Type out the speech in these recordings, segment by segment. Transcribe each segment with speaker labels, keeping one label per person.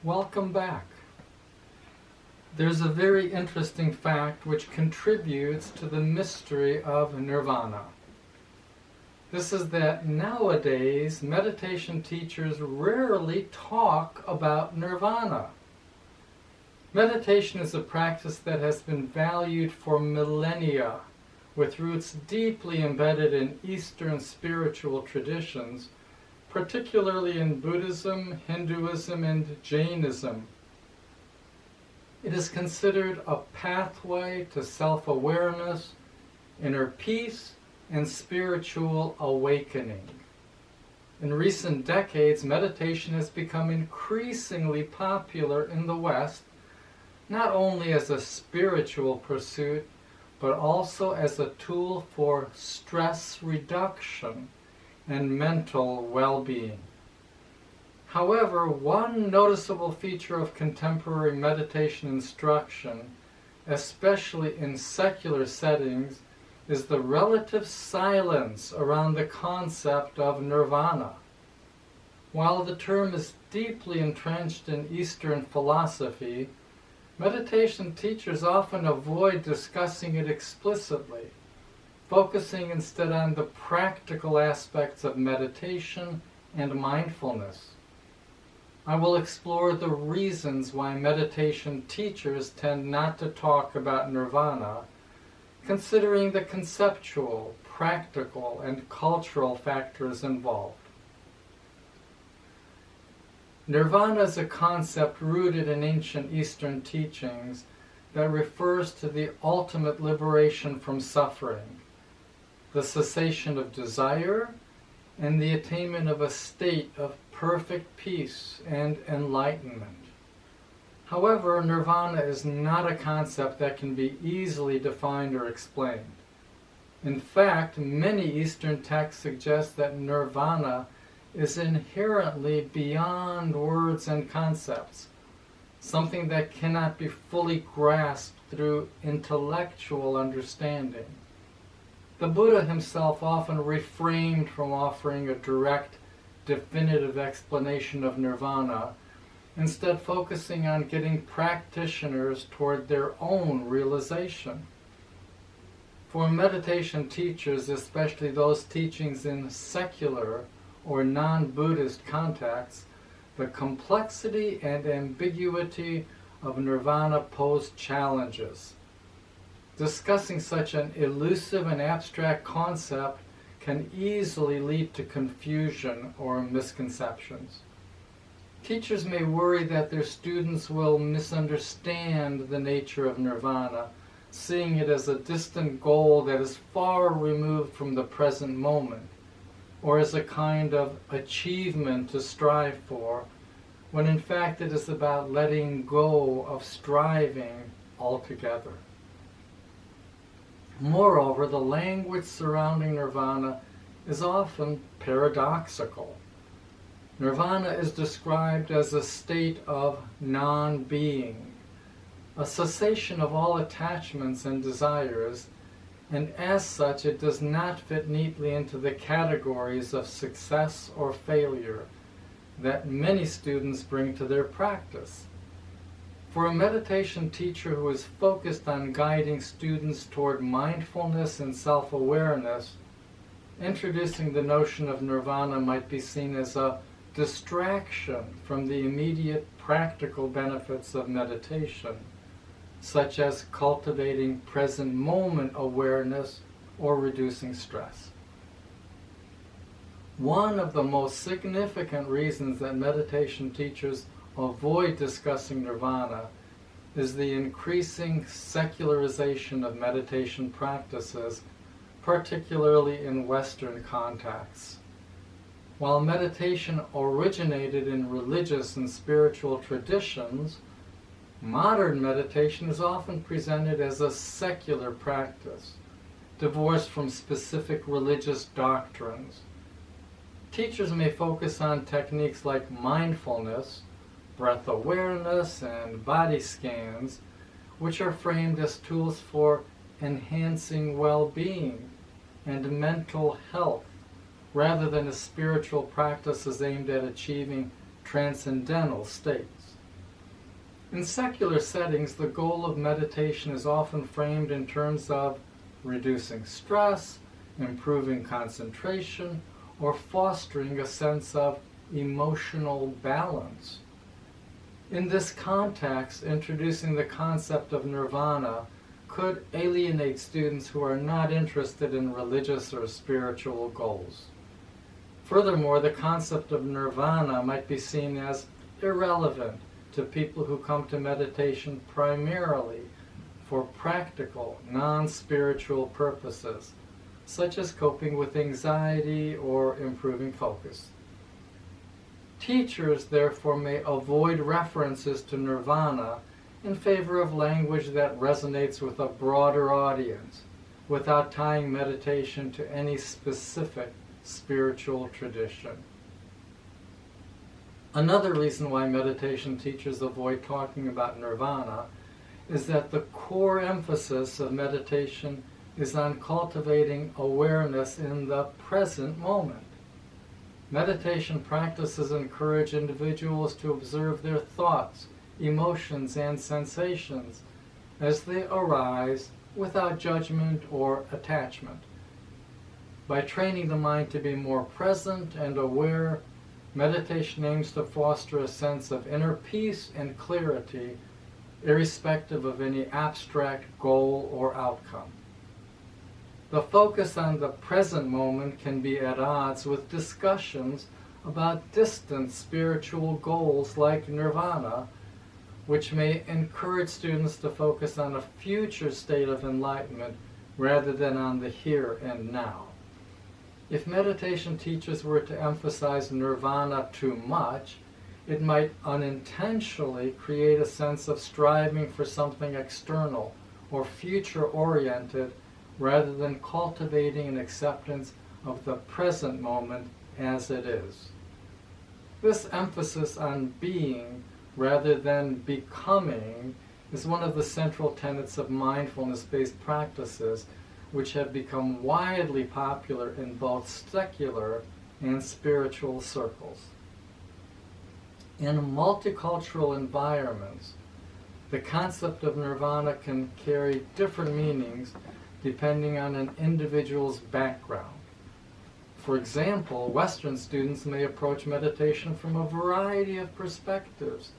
Speaker 1: Welcome back. There's a very interesting fact which contributes to the mystery of Nirvana. This is that nowadays meditation teachers rarely talk about Nirvana. Meditation is a practice that has been valued for millennia, with roots deeply embedded in Eastern spiritual traditions, particularly in Buddhism, Hinduism, and Jainism. It is considered a pathway to self-awareness, inner peace, and spiritual awakening. In recent decades, meditation has become increasingly popular in the West, not only as a spiritual pursuit, but also as a tool for stress reduction and mental well-being. However, one noticeable feature of contemporary meditation instruction, especially in secular settings, is the relative silence around the concept of nirvana. While the term is deeply entrenched in Eastern philosophy, meditation teachers often avoid discussing it explicitly, focusing instead on the practical aspects of meditation and mindfulness. I will explore the reasons why meditation teachers tend not to talk about nirvana, considering the conceptual, practical, and cultural factors involved. Nirvana is a concept rooted in ancient Eastern teachings that refers to the ultimate liberation from suffering, the cessation of desire, and the attainment of a state of perfect peace and enlightenment. However, nirvana is not a concept that can be easily defined or explained. In fact, many Eastern texts suggest that nirvana is inherently beyond words and concepts, something that cannot be fully grasped through intellectual understanding. The Buddha himself often refrained from offering a direct, definitive explanation of nirvana, instead focusing on getting practitioners toward their own realization. For meditation teachers, especially those teachings in secular or non-Buddhist contexts, the complexity and ambiguity of nirvana pose challenges. Discussing such an elusive and abstract concept can easily lead to confusion or misconceptions. Teachers may worry that their students will misunderstand the nature of nirvana, seeing it as a distant goal that is far removed from the present moment, or as a kind of achievement to strive for, when in fact it is about letting go of striving altogether. Moreover, the language surrounding nirvana is often paradoxical. Nirvana is described as a state of non-being, a cessation of all attachments and desires, and as such it does not fit neatly into the categories of success or failure that many students bring to their practice. For a meditation teacher who is focused on guiding students toward mindfulness and self-awareness, introducing the notion of nirvana might be seen as a distraction from the immediate practical benefits of meditation, such as cultivating present moment awareness or reducing stress. One of the most significant reasons that meditation teachers avoid discussing nirvana is the increasing secularization of meditation practices, particularly in Western contexts. While meditation originated in religious and spiritual traditions, modern meditation is often presented as a secular practice, divorced from specific religious doctrines. Teachers may focus on techniques like mindfulness, breath awareness, and body scans, which are framed as tools for enhancing well-being and mental health, rather than as spiritual practices aimed at achieving transcendental states. In secular settings, the goal of meditation is often framed in terms of reducing stress, improving concentration, or fostering a sense of emotional balance. In this context, introducing the concept of nirvana could alienate students who are not interested in religious or spiritual goals. Furthermore, the concept of nirvana might be seen as irrelevant to people who come to meditation primarily for practical, non-spiritual purposes, such as coping with anxiety or improving focus. Teachers, therefore, may avoid references to nirvana in favor of language that resonates with a broader audience, without tying meditation to any specific spiritual tradition. Another reason why meditation teachers avoid talking about nirvana is that the core emphasis of meditation is on cultivating awareness in the present moment. Meditation practices encourage individuals to observe their thoughts, emotions, and sensations as they arise without judgment or attachment. By training the mind to be more present and aware, meditation aims to foster a sense of inner peace and clarity, irrespective of any abstract goal or outcome. The focus on the present moment can be at odds with discussions about distant spiritual goals like nirvana, which may encourage students to focus on a future state of enlightenment rather than on the here and now. If meditation teachers were to emphasize nirvana too much, it might unintentionally create a sense of striving for something external or future-oriented rather than cultivating an acceptance of the present moment as it is. This emphasis on being rather than becoming is one of the central tenets of mindfulness-based practices, which have become widely popular in both secular and spiritual circles. In multicultural environments, the concept of nirvana can carry different meanings depending on an individual's background. For example, Western students may approach meditation from a variety of perspectives,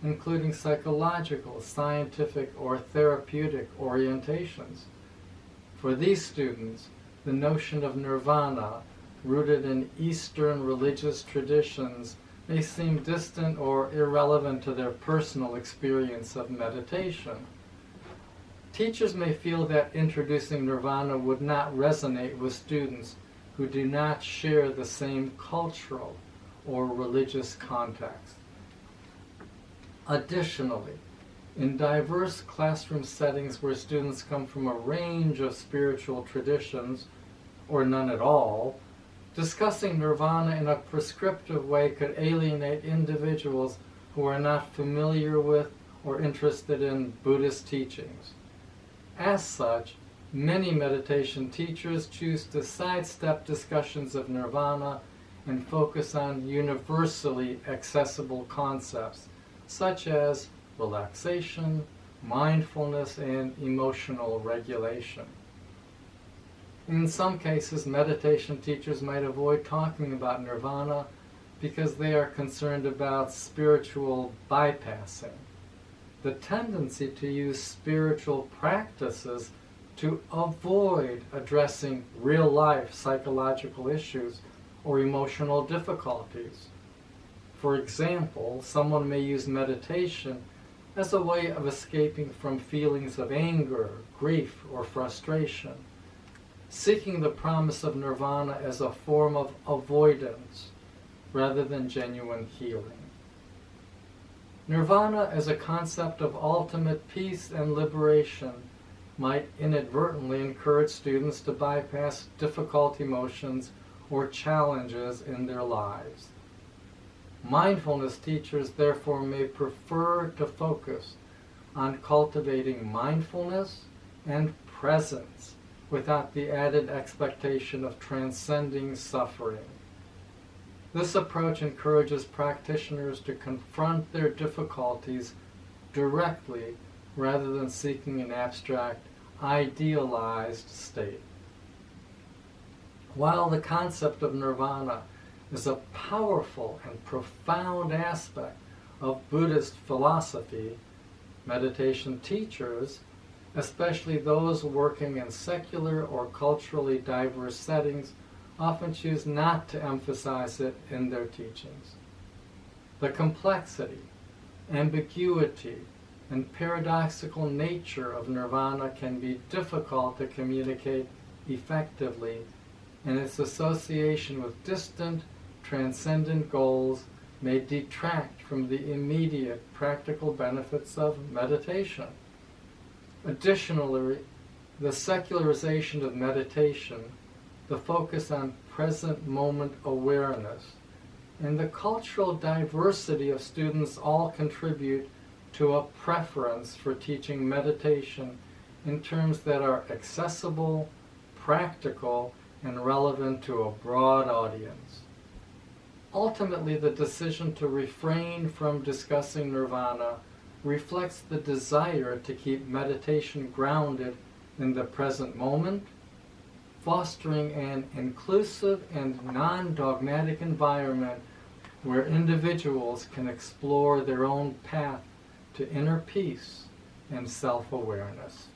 Speaker 1: including psychological, scientific, or therapeutic orientations. For these students, the notion of nirvana, rooted in Eastern religious traditions, may seem distant or irrelevant to their personal experience of meditation. Teachers may feel that introducing nirvana would not resonate with students who do not share the same cultural or religious context. Additionally, in diverse classroom settings where students come from a range of spiritual traditions, or none at all, discussing nirvana in a prescriptive way could alienate individuals who are not familiar with or interested in Buddhist teachings. As such, many meditation teachers choose to sidestep discussions of nirvana and focus on universally accessible concepts such as relaxation, mindfulness, and emotional regulation. In some cases, meditation teachers might avoid talking about nirvana because they are concerned about spiritual bypassing, the tendency to use spiritual practices to avoid addressing real-life psychological issues or emotional difficulties. For example, someone may use meditation as a way of escaping from feelings of anger, grief, or frustration, seeking the promise of nirvana as a form of avoidance rather than genuine healing. Nirvana as a concept of ultimate peace and liberation might inadvertently encourage students to bypass difficult emotions or challenges in their lives. Mindfulness teachers therefore may prefer to focus on cultivating mindfulness and presence without the added expectation of transcending suffering. This approach encourages practitioners to confront their difficulties directly rather than seeking an abstract, idealized state. While the concept of nirvana is a powerful and profound aspect of Buddhist philosophy, meditation teachers, especially those working in secular or culturally diverse settings, often choose not to emphasize it in their teachings. The complexity, ambiguity, and paradoxical nature of nirvana can be difficult to communicate effectively, and its association with distant, transcendent goals may detract from the immediate practical benefits of meditation. Additionally, the secularization of meditation, the focus on present moment awareness, and the cultural diversity of students all contribute to a preference for teaching meditation in terms that are accessible, practical, and relevant to a broad audience. Ultimately, the decision to refrain from discussing nirvana reflects the desire to keep meditation grounded in the present moment, fostering an inclusive and non-dogmatic environment where individuals can explore their own path to inner peace and self-awareness.